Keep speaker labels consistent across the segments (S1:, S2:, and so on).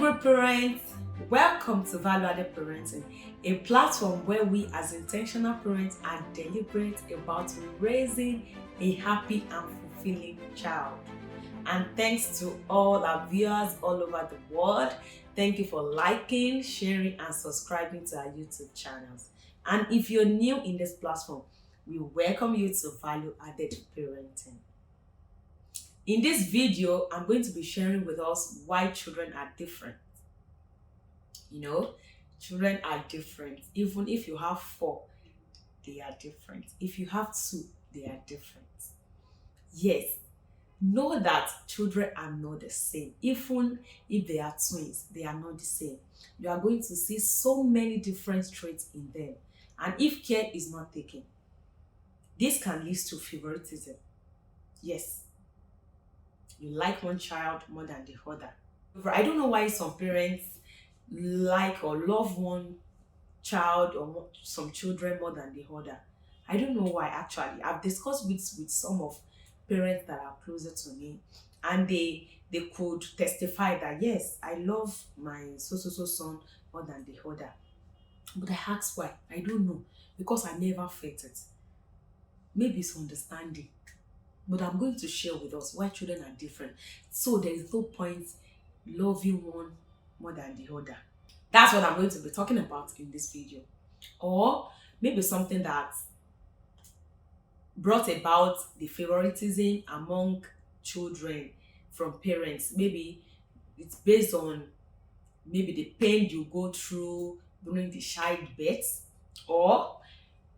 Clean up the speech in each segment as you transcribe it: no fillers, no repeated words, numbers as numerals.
S1: great parents, welcome to Value-Added Parenting, a platform where we as intentional parents are deliberate about raising a happy and fulfilling child. And thanks to all our viewers all over the world. Thank you for liking, sharing, and subscribing to our YouTube channels. And if you're new in this platform, we welcome you to Value-Added Parenting. In this video, I'm going to be sharing with us why children are different. Children are different. Even if you have 4, they are different. If you have 2, they are different. Yes, know that children are not the same. Even if they are twins, they are not the same. You are going to see so many different traits in them. And if care is not taken, this can lead to favoritism. Yes, you like one child more than the other. I don't know why some parents like or love one child or some children more than the other. I don't know why actually. I've discussed with some of parents that are closer to me, and they could testify that yes, I love my so son more than the other. But I asked why. I don't know, because I never felt it. Maybe it's understanding. But I'm going to share with us why children are different. So there is no point loving one more than the other. That's what I'm going to be talking about in this video. Or maybe something that brought about the favoritism among children from parents. Maybe it's based on maybe the pain you go through during the childbirth, or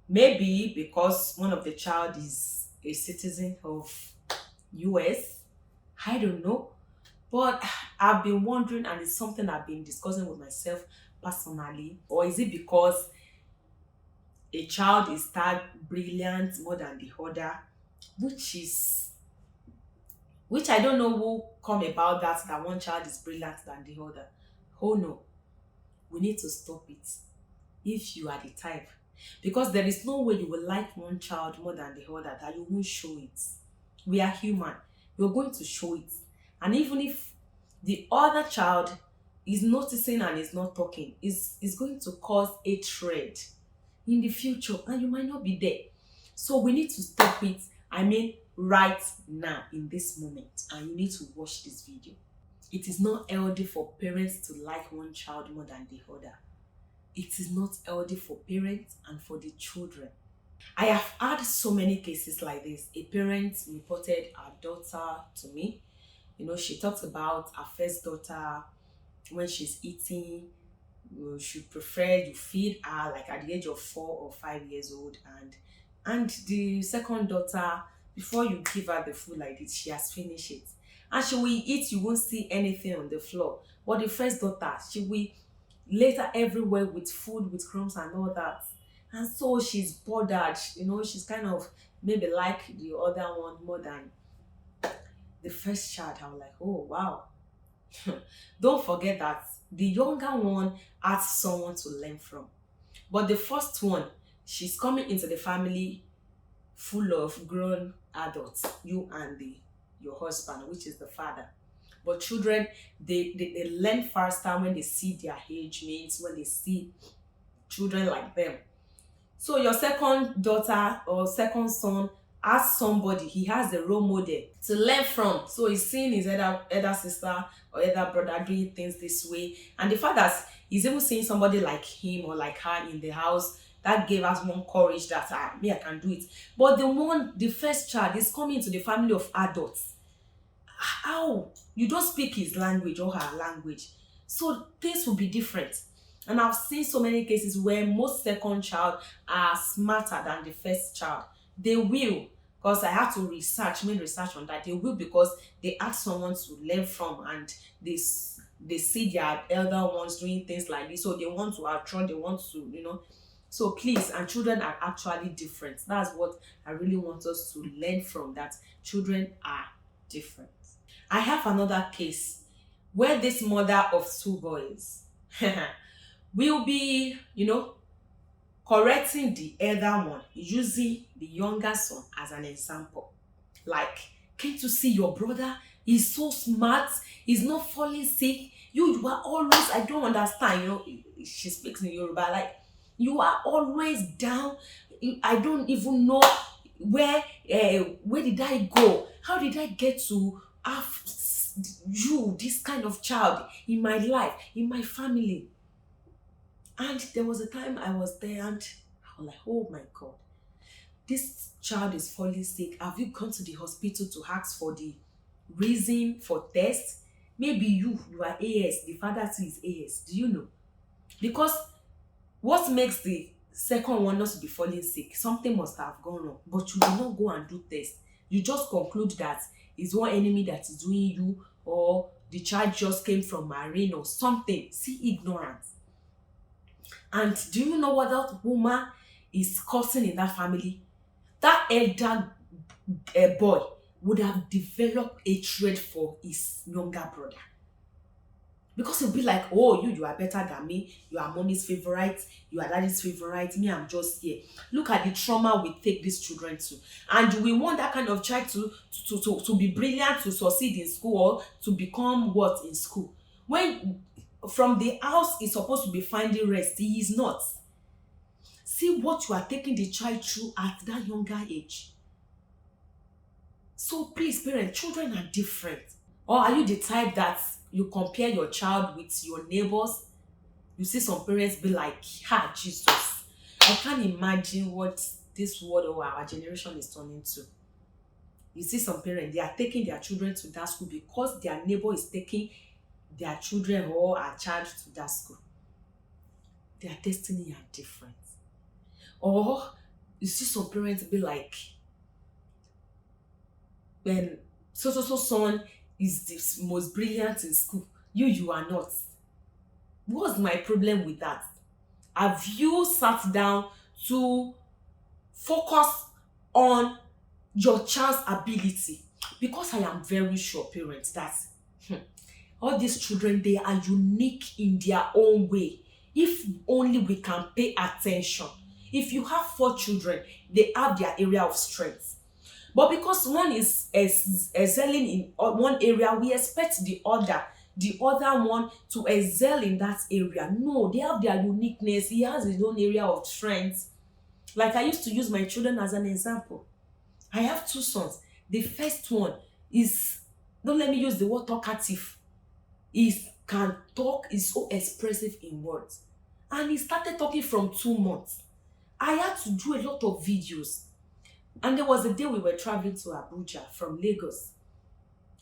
S1: maybe because one of the child is a citizen of US. I don't know, but I've been wondering, and it's something I've been discussing with myself personally. Or is it because a child is tagged brilliant more than the other, which I don't know who come about that one child is brilliant than the other. Oh no, we need to stop it if you are the type. Because there is no way you will like one child more than the other that you won't show it. We are human. You're going to show it. And even if the other child is noticing and is not talking, is going to cause hatred in the future, and you might not be there. So we need to stop it. Right now, in this moment. And you need to watch this video. It is not healthy for parents to like one child more than the other. It is not healthy for parents and for the children. I have had so many cases like this. A parent reported her daughter to me. She talks about her first daughter. When she's eating, she preferred you feed her like at the age of 4 or 5 years old. And the second daughter, before you give her the food like this, she has finished it. And she will eat, you won't see anything on the floor. But the first daughter, she will later everywhere with food, with crumbs and all that. And so she's bothered. She's kind of maybe like the other one more than the first child. I was like, oh wow. Don't forget that the younger one has someone to learn from. But the first one, she's coming into the family full of grown adults, you and your husband, which is the father. But children, they learn faster when they see their age mates, when they see children like them. So your second daughter or second son has somebody, he has a role model to learn from. So he's seeing his elder sister or elder brother doing things this way. And the fact that he's even seeing somebody like him or like her in the house, that gave us more courage that I can do it. But the first child is coming into the family of adults. How? You don't speak his language or her language. So things will be different. And I've seen so many cases where most second child are smarter than the first child. They will, because I had to make research on that. They will, because they ask someone to learn from, and they see their elder ones doing things like this. So they want to outrun, they want to, So please, and children are actually different. That's what I really want us to learn from, that children are different. I have another case where this mother of 2 boys will be, correcting the elder one, using the younger son as an example. Like, can't you see your brother? He's so smart. He's not falling sick. You are always, I don't understand, she speaks in Yoruba, like, you are always down. I don't even know where did I go? How did I get to have you, this kind of child, in my life, in my family? And there was a time I was there and I was like, oh my God, this child is falling sick. Have you gone to the hospital to ask for the reason for test? Maybe you are AS, the father too is AS. Do you know? Because what makes the second one not to be falling sick? Something must have gone wrong. But you will not go and do test. You just conclude that it's one enemy that is doing you, or the child just came from marine or something. See, ignorance. And do you know what that woman is causing in that family? That elder boy would have developed hatred for his younger brother. Because he'll be like, oh, you are better than me. You are mommy's favorite. You are daddy's favorite. Me, I'm just here. Look at the trauma we take these children to. And we want that kind of child to be brilliant, to succeed in school, or to become what in school. When from the house he's supposed to be finding rest, he is not. See what you are taking the child through at that younger age. So please, parents, children are different. Or are you the type that you compare your child with your neighbors? You see some parents be like, ah, Jesus, I can't imagine what this world or our generation is turning to. You see some parents, they are taking their children to that school because their neighbor is taking their children or a child to that school. Their destiny are different. Or you see some parents be like, when so son is the most brilliant in school, you are not. What's my problem with that? Have you sat down to focus on your child's ability? Because I am very sure, parents, that all these children, they are unique in their own way. If only we can pay attention. If you have 4 children, they have their area of strength. But because one is excelling in one area, we expect the other one to excel in that area. No, they have their uniqueness. He has his own area of strength. Like I used to use my children as an example. I have 2 sons. The first one is, don't let me use the word talkative. He can talk, is so expressive in words. And he started talking from 2 months. I had to do a lot of videos. And there was a day we were traveling to Abuja from Lagos.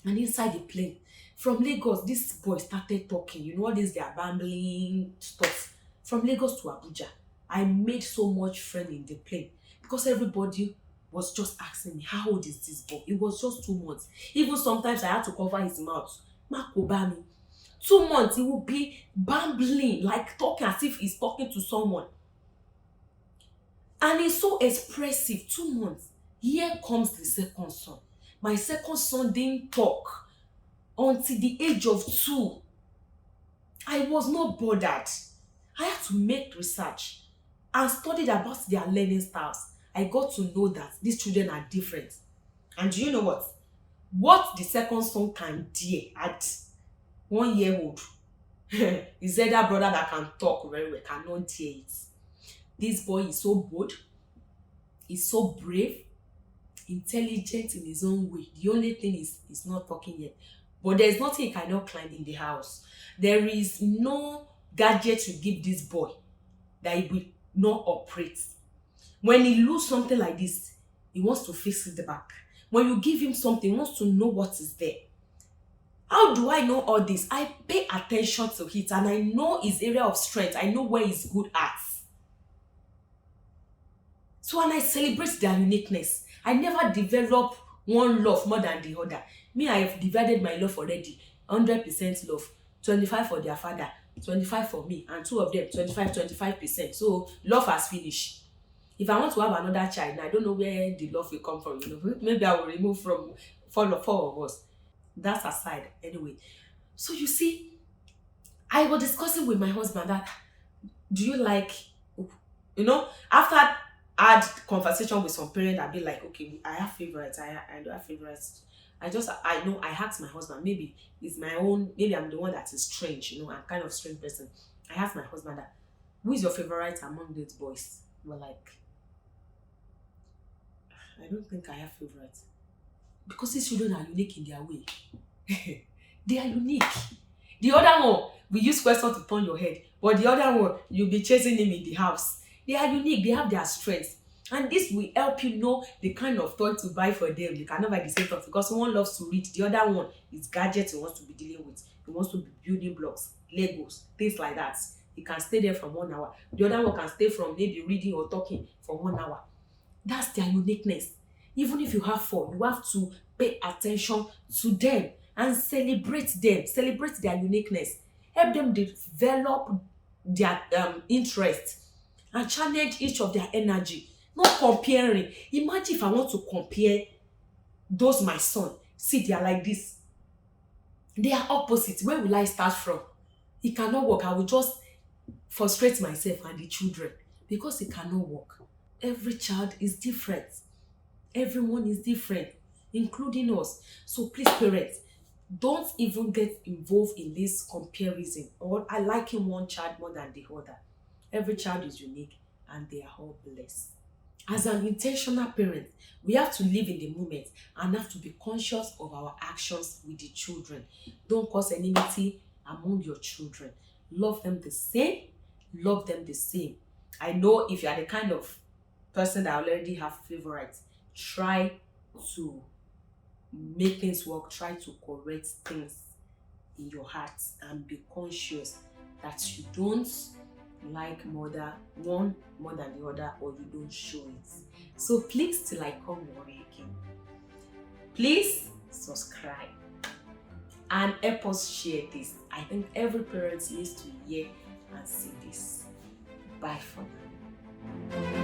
S1: And inside the plane, from Lagos, this boy started talking. You know, all this their bambling stuff. From Lagos to Abuja, I made so much friend in the plane because everybody was just asking me, how old is this boy? It was just 2 months. Even sometimes I had to cover his mouth. Makobami. 2 months, he would be bambling, like talking as if he's talking to someone. And he's so expressive. 2 months. Here comes the second son. My second son didn't talk until the age of 2. I was not bothered. I had to make research and studied about their learning styles. I got to know that these children are different. And do you know what? What the second son can dare at 1 year old, his elder brother that can talk very well cannot dare it. This boy is so bold, he's so brave, intelligent in his own way. The only thing is he's not talking yet. But there's nothing he cannot climb in the house. There is no gadget you give this boy that he will not operate. When he loses something like this, he wants to fix it back. When you give him something, he wants to know what is there. How do I know all this? I pay attention to it and I know his area of strength. I know where he's good at. So when I celebrate their uniqueness, I never develop one love more than the other. Me, I have divided my love already. 100% love. 25 for their father, 25 for me, and 2 of them, 25%. So love has finished. If I want to have another child, I don't know where the love will come from. Maybe I will remove from 4 of us. That's aside. Anyway. So you see, I was discussing with my husband that, do you like, after I had conversation with some parents, I'd be like, okay, I have favorites, I don't have favorites. I know I asked my husband, maybe it's my own, maybe I'm the one that is strange, I'm kind of strange person. I asked my husband that, who is your favorite among these boys? We're like, I don't think I have favorites. Because these children are unique in their way. They are unique. The other one, we use question to turn your head. But the other one, you'll be chasing him in the house. They are unique. They have their strengths. And this will help you know the kind of toy to buy for them. You cannot buy the same toy because one loves to read. The other one is gadgets he wants to be dealing with. He wants to be building blocks, Legos, things like that. He can stay there from 1 hour. The other one can stay from maybe reading or talking for 1 hour. That's their uniqueness. Even if you have four, you have to pay attention to them and celebrate them, celebrate their uniqueness, help them develop their interest and challenge each of their energy. Not comparing. Imagine if I want to compare those my son. See, they are like this. They are opposite. Where will I start from? It cannot work. I will just frustrate myself and the children because it cannot work. Every child is different. Everyone is different, including us. So please, parents, don't even get involved in this comparison or I liking one child more than the other. Every child is unique and they are all blessed. As an intentional parent, we have to live in the moment and have to be conscious of our actions with the children. Don't cause enmity among your children. Love them the same. Love them the same. I know if you are the kind of person that already have favorites, try to make things work, try to correct things in your heart and be conscious that you don't like one more than the other or you don't show it. So please, till I come your way again, please subscribe and help us share this. I think every parent needs to hear and see this. Bye for now.